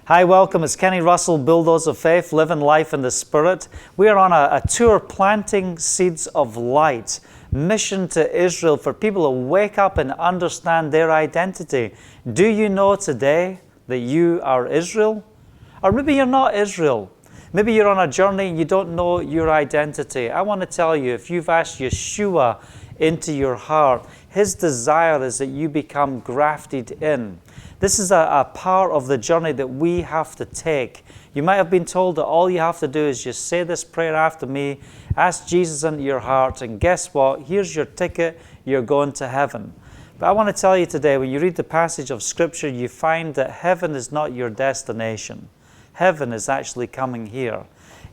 Hi, welcome. It's Kenny Russell, Bulldoze of Faith, living life in the Spirit. We are on a tour planting seeds of light, mission to Israel for people to wake up and understand their identity. Do you know today that you are Israel? Or maybe you're not Israel. Maybe you're on a journey and you don't know your identity. I want to tell you, if you've asked Yeshua into your heart, His desire is that you become grafted in. This is a part of the journey that we have to take. You might have been told that all you have to do is just say this prayer after me, ask Jesus into your heart, and guess what? Here's your ticket, you're going to heaven. But I want to tell you today, when you read the passage of Scripture, you find that heaven is not your destination. Heaven is actually coming here.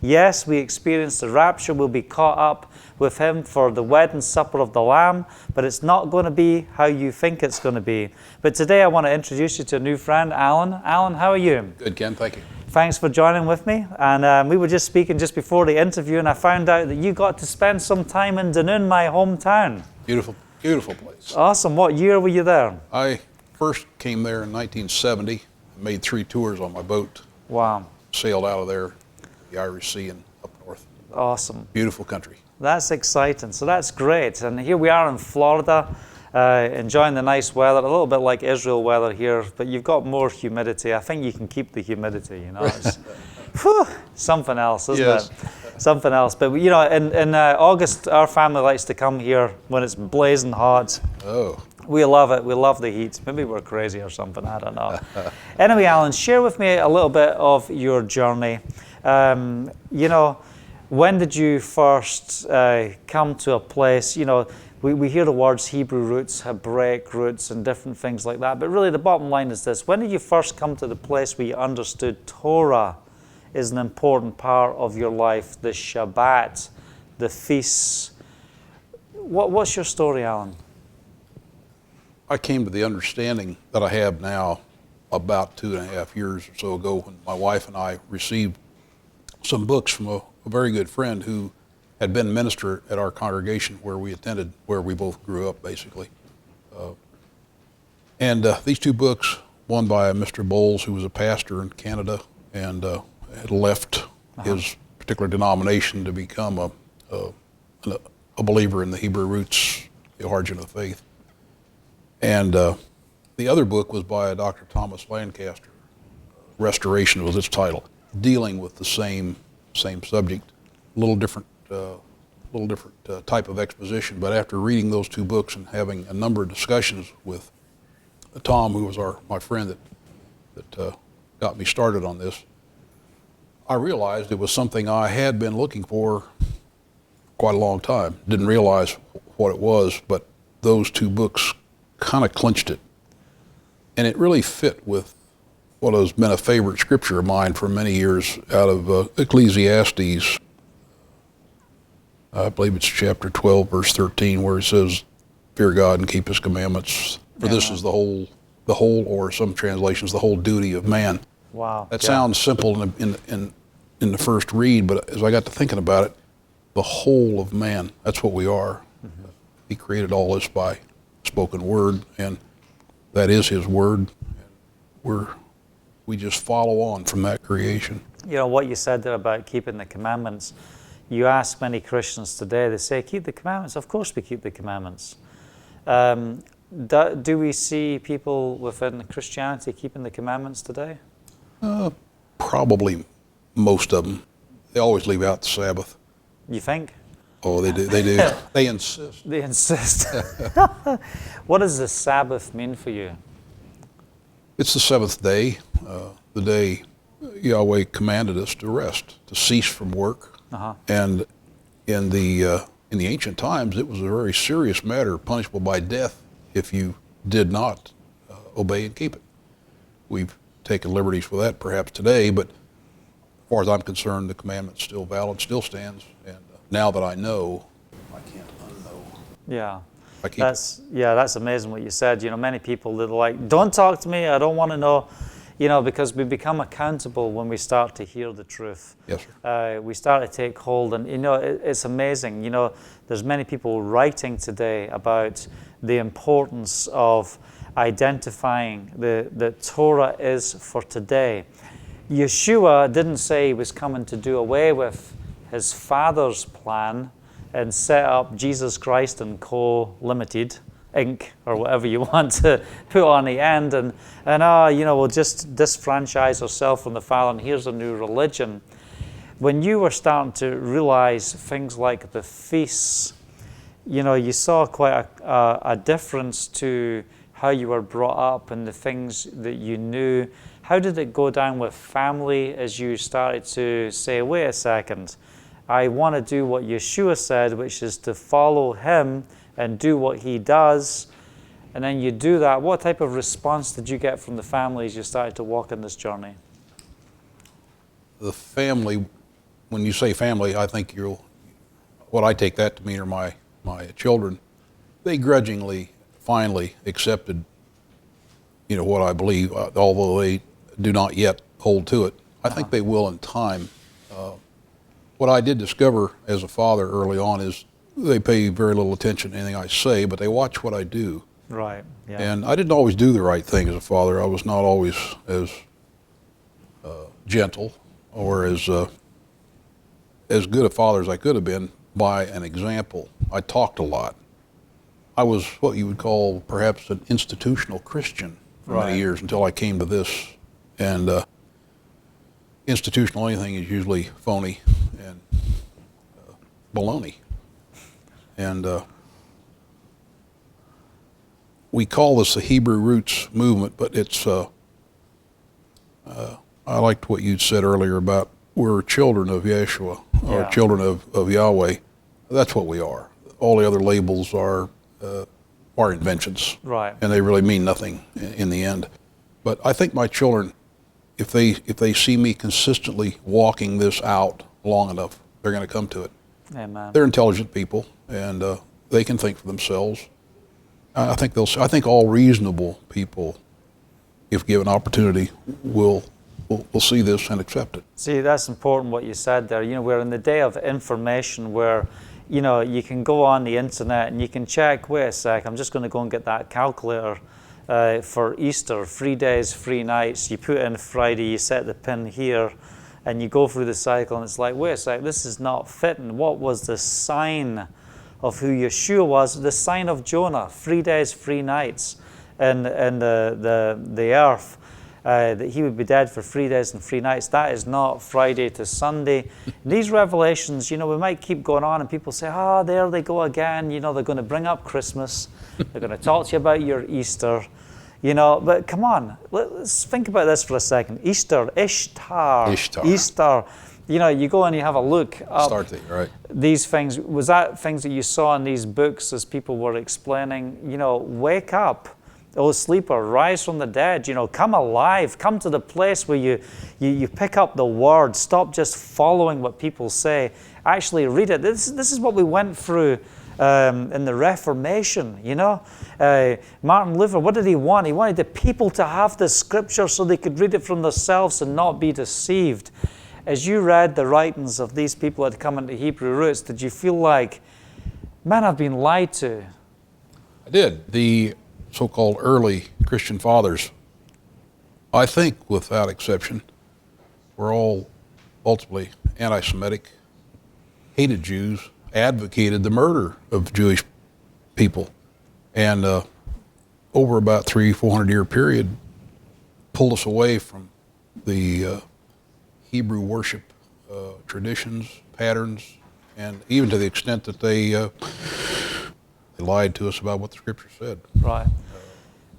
Yes, we experience the rapture. We'll be caught up with Him for the wedding supper of the Lamb, but it's not going to be how you think it's going to be. But today I want to introduce you to a new friend, Alan. Alan, how are you? Good, Ken. Thank you. Thanks for joining with me. And we were just speaking just before the interview, and I found out that you got to spend some time in Dunoon, my hometown. Beautiful, beautiful place. Awesome. What year were you there? I first came there in 1970, made 3 tours on my boat. Wow. Sailed out of there, the Irish Sea and up north. Awesome. Beautiful country. That's exciting. So that's great. And here we are in Florida, enjoying the nice weather, a little bit like Israel weather here, but you've got more humidity. I think you can keep the humidity, you know. It's something else, isn't Yes. it? Something else. But, you know, in August, our family likes to come here when it's blazing hot. Oh. We love it. We love the heat. Maybe we're crazy or something. I don't know. Anyway, Alan, share with me a little bit of your journey. You know, when did you first come to a place? You know, we hear the words Hebrew roots, Hebraic roots, and different things like that. But really, the bottom line is this. When did you first come to the place where you understood Torah is an important part of your life, the Shabbat, the feasts? What's your story, Alan? I came to the understanding that I have now about 2.5 years or so ago when my wife and I received some books from a very good friend who had been minister at our congregation where we attended, where we both grew up, basically. And these 2 books, one by Mr. Bowles, who was a pastor in Canada and had left his particular denomination to become a believer in the Hebrew roots, the origin of the faith. And the other book was by Dr. Thomas Lancaster. Restoration was its title, dealing with the same subject, a little different type of exposition. But after reading those 2 books and having a number of discussions with Tom, who was my friend that got me started on this, I realized it was something I had been looking for quite a long time. Didn't realize what it was, but those 2 books kind of clinched it. And it really fit with what has been a favorite scripture of mine for many years out of Ecclesiastes. I believe it's chapter 12, verse 13, where it says, fear God and keep His commandments, for this is the whole, or some translations, the whole duty of man. Wow. That sounds simple in the first read, but as I got to thinking about it, the whole of man, that's what we are. Mm-hmm. He created all this by spoken word, and that is His word. We just follow on from that creation. You know, what you said there about keeping the commandments, you ask many Christians today, they say, keep the commandments. Of course we keep the commandments. Do we see people within Christianity keeping the commandments today? Probably most of them. They always leave out the Sabbath. You think? Oh, they do. They insist. They insist. What does the Sabbath mean for you? It's the 7th day, the day Yahweh commanded us to rest, to cease from work. And in the ancient times, it was a very serious matter, punishable by death if you did not obey and keep it. We've taken liberties with that perhaps today, but as far as I'm concerned, the commandment's still valid, still stands. And now that I know, I can't unknow. Yeah. That's amazing what you said. You know, many people that are like, don't talk to me, I don't want to know, you know, because we become accountable when we start to hear the truth. Yes, sir. We start to take hold, and, you know, it's amazing. You know, there's many people writing today about the importance of identifying that Torah is for today. Yeshua didn't say he was coming to do away with his Father's plan and set up Jesus Christ and Co. Limited, Inc., or whatever you want to put on the end, and we'll just disfranchise ourselves from the Father, and here's a new religion. When you were starting to realize things like the feasts, you saw quite a difference to how you were brought up and the things that you knew. How did it go down with family as you started to say, wait a second, I want to do what Yeshua said, which is to follow him and do what he does, and then you do that. What type of response did you get from the family as you started to walk in this journey? The family, when you say family, I think what I take that to mean are my children. They grudgingly, finally accepted, what I believe, although they do not yet hold to it. I think they will in time. What I did discover as a father early on is they pay very little attention to anything I say, but they watch what I do. Right. Yeah. And I didn't always do the right thing as a father. I was not always as gentle or as good a father as I could have been by an example. I talked a lot. I was what you would call perhaps an institutional Christian for many years until I came to this. And institutional anything is usually phony and baloney. And we call this the Hebrew Roots movement, but it's, I liked what you said earlier about we're children of Yeshua, or children of Yahweh. That's what we are. All the other labels are inventions. Right. And they really mean nothing in the end. But I think my children, if they see me consistently walking this out long enough, they're going to come to it. Amen. They're intelligent people, and they can think for themselves. I think all reasonable people, if given opportunity, will see this and accept it. See, that's important what you said there. We're in the day of information where, you can go on the internet and you can check, wait a sec, I'm just going to go and get that calculator for Easter, 3 days, 3 nights. You put in Friday, you set the pin here, and you go through the cycle, and it's like, wait a sec, this is not fitting. What was the sign of who Yeshua was? The sign of Jonah, 3 days, 3 nights in the earth. That he would be dead for 3 days and 3 nights. That is not Friday to Sunday. These revelations, we might keep going on and people say, there they go again. They're going to bring up Christmas. They're going to talk to you about your Easter. But come on, let's think about this for a second. Easter, Ishtar. Easter. You go and you have a look up. Start there, right. These things. Was that things that you saw in these books as people were explaining? Wake up. O sleeper, rise from the dead, come alive, come to the place where you pick up the word, stop just following what people say, actually read it. This is what we went through in the Reformation, Martin Luther, what did he want? He wanted the people to have the scripture so they could read it from themselves and not be deceived. As you read the writings of these people that had come into Hebrew Roots, did you feel like, man, I've been lied to? I did. The so-called early Christian fathers, I think without exception, were all ultimately anti-Semitic, hated Jews, advocated the murder of Jewish people, and over about 300-400 year period, pulled us away from the Hebrew worship traditions, patterns, and even to the extent that they lied to us about what the Scripture said. Right.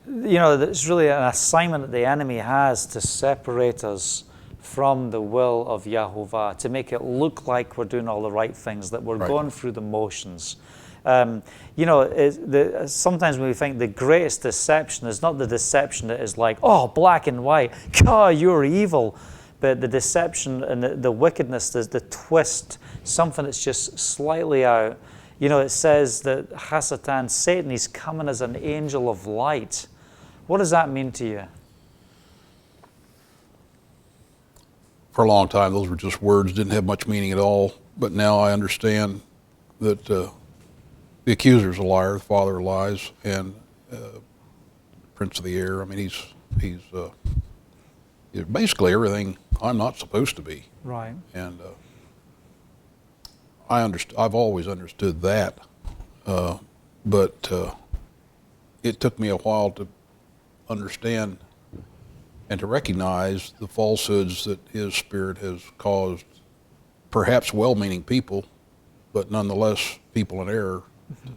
It's really an assignment that the enemy has to separate us from the will of Yahovah, to make it look like we're doing all the right things, that we're going through the motions. Sometimes when we think the greatest deception is not the deception that is like, black and white, God, you're evil, but the deception and the wickedness, the twist, something that's just slightly out. It says that Hasatan, Satan, he's coming as an angel of light. What does that mean to you? For a long time, those were just words, didn't have much meaning at all. But now I understand that the accuser's a liar, the father of lies, and prince of the air. I mean, he's basically everything I'm not supposed to be. Right. And I've always understood that, but it took me a while to understand and to recognize the falsehoods that his spirit has caused perhaps well-meaning people, but nonetheless people in error,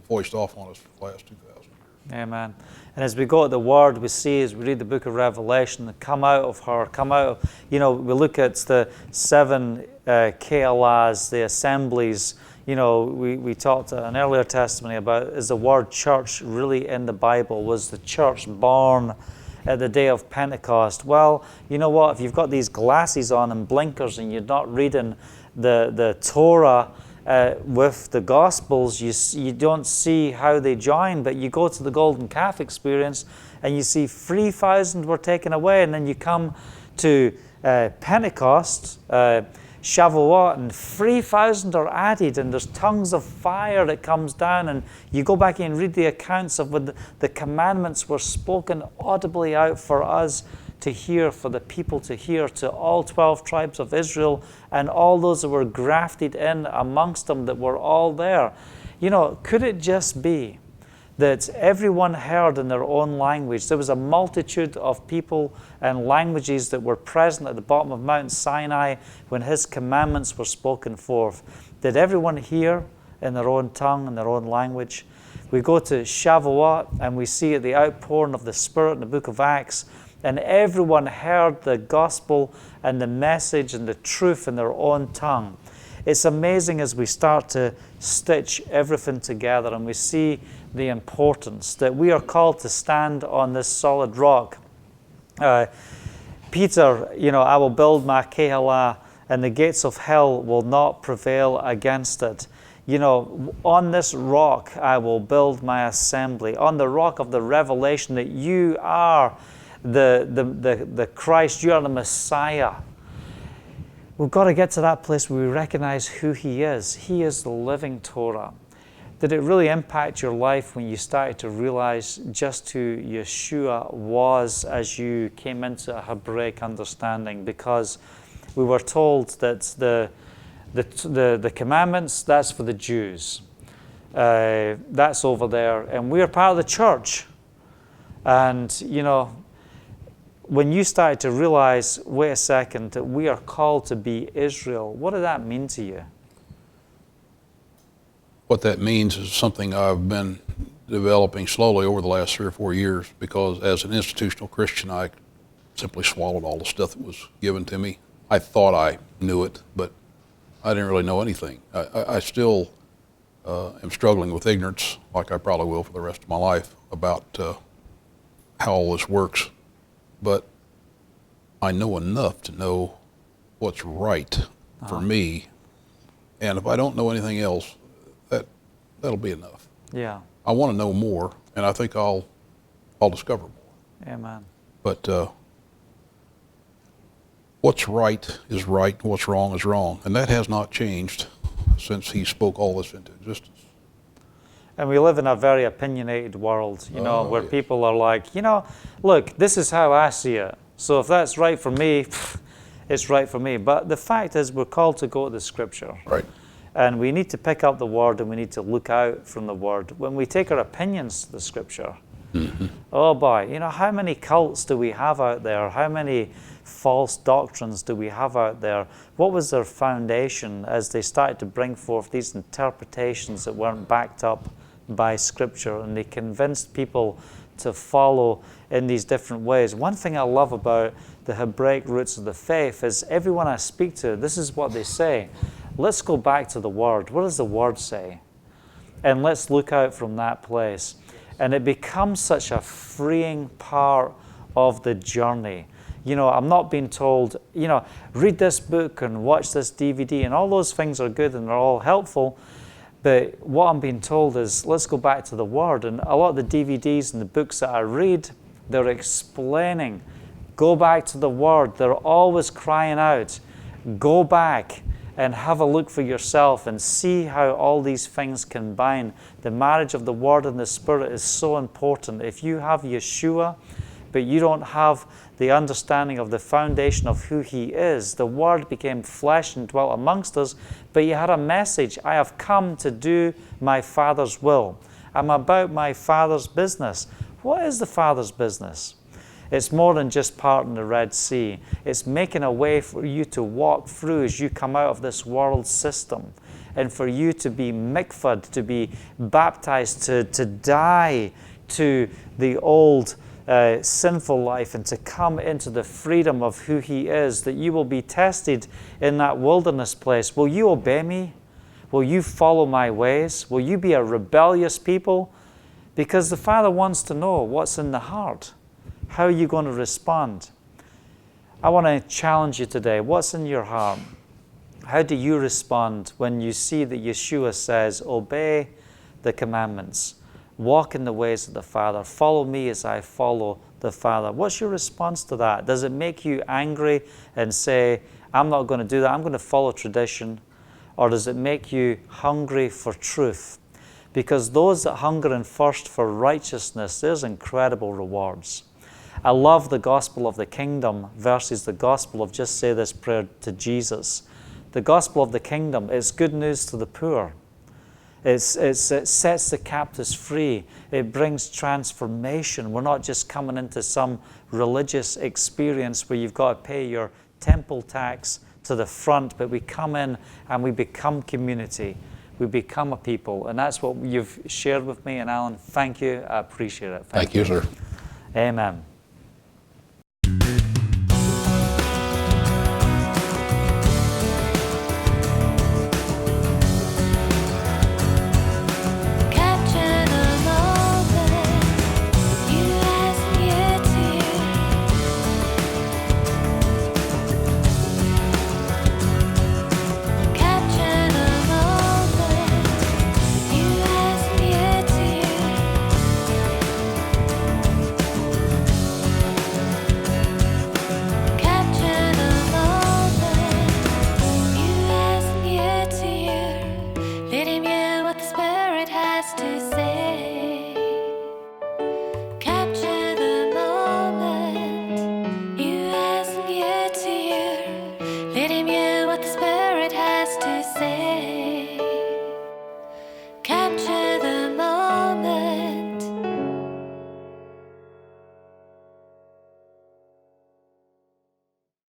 foist off on us for the last 2,000 years. Amen. And as we go at the Word, we see, as we read the book of Revelation, that come out of her, come out, we look at the 7 Kehalas, the assemblies. We talked an earlier testimony about, is the word church really in the Bible? Was the church born at the day of Pentecost? Well, you know what? If you've got these glasses on and blinkers and you're not reading the Torah with the Gospels, you don't see how they join. But you go to the Golden Calf experience and you see 3,000 were taken away, and then you come to Pentecost, Shavuot, and 3,000 are added, and there's tongues of fire that comes down, and you go back and read the accounts of when the commandments were spoken audibly out for us to hear, for the people to hear, to all 12 tribes of Israel, and all those that were grafted in amongst them that were all there. Could it just be that everyone heard in their own language? There was a multitude of people and languages that were present at the bottom of Mount Sinai when his commandments were spoken forth. Did everyone hear in their own tongue, in their own language? We go to Shavuot and we see the outpouring of the Spirit in the book of Acts, and everyone heard the gospel and the message and the truth in their own tongue. It's amazing as we start to stitch everything together and we see the importance that we are called to stand on this solid rock. Peter, I will build my Kehalah, and the gates of hell will not prevail against it. On this rock I will build my assembly, on the rock of the revelation that you are the Christ, you are the Messiah. We've got to get to that place where we recognize who He is. He is the living Torah. Did it really impact your life when you started to realize just who Yeshua was as you came into a Hebraic understanding? Because we were told that the commandments, that's for the Jews. That's over there. And we are part of the church. And, when you started to realize, wait a second, that we are called to be Israel, what did that mean to you? What that means is something I've been developing slowly over the last 3 or 4 years, because as an institutional Christian, I simply swallowed all the stuff that was given to me. I thought I knew it, but I didn't really know anything. I still am struggling with ignorance, like I probably will for the rest of my life, about how all this works. But I know enough to know what's right for me, and if I don't know anything else, that'll be enough. Yeah. I want to know more, and I think I'll discover more. Amen. But what's right is right, and what's wrong is wrong, and that has not changed since He spoke all this into existence. And we live in a very opinionated world, where yes. people are like, look, this is how I see it. So if that's right for me, it's right for me. But the fact is, we're called to go to the Scripture. Right. And we need to pick up the Word, and we need to look out from the Word. When we take our opinions to the Scripture, oh boy, how many cults do we have out there? How many false doctrines do we have out there? What was their foundation as they started to bring forth these interpretations that weren't backed up by Scripture, and they convinced people to follow in these different ways? One thing I love about the Hebraic roots of the faith is everyone I speak to, this is what they say. Let's go back to the Word. What does the Word say? And let's look out from that place. And it becomes such a freeing part of the journey. I'm not being told, read this book and watch this DVD, and all those things are good and they're all helpful. But what I'm being told is, let's go back to the Word. And a lot of the DVDs and the books that I read, they're explaining, go back to the Word. They're always crying out, go back and have a look for yourself and see how all these things combine. The marriage of the Word and the Spirit is so important. If you have Yeshua, but you don't have the understanding of the foundation of who he is. The Word became flesh and dwelt amongst us, but you had a message. I have come to do my Father's will. I'm about my Father's business. What is the Father's business? It's more than just parting the Red Sea. It's making a way for you to walk through as you come out of this world system, and for you to be mikvahd, to be baptized, to die to the old sinful life, and to come into the freedom of who he is, that you will be tested in that wilderness place. Will you obey me? Will you follow my ways? Will you be a rebellious people? Because the Father wants to know what's in the heart. How are you going to respond? I want to challenge you today. What's in your heart? How do you respond when you see that Yeshua says, obey the commandments, walk in the ways of the Father, follow me as I follow the Father? What's your response to that? Does it make you angry and say, I'm not going to do that, I'm going to follow tradition? Or does it make you hungry for truth? Because those that hunger and thirst for righteousness, there's incredible rewards. I love the gospel of the kingdom versus the gospel of just say this prayer to Jesus. The gospel of the kingdom is good news to the poor. It sets the captives free. It brings transformation. We're not just coming into some religious experience where you've got to pay your temple tax to the front, but we come in and we become community. We become a people. And that's what you've shared with me. And Alan, thank you. I appreciate it. Thank you, sir. Amen. Let him hear what the Spirit has to say.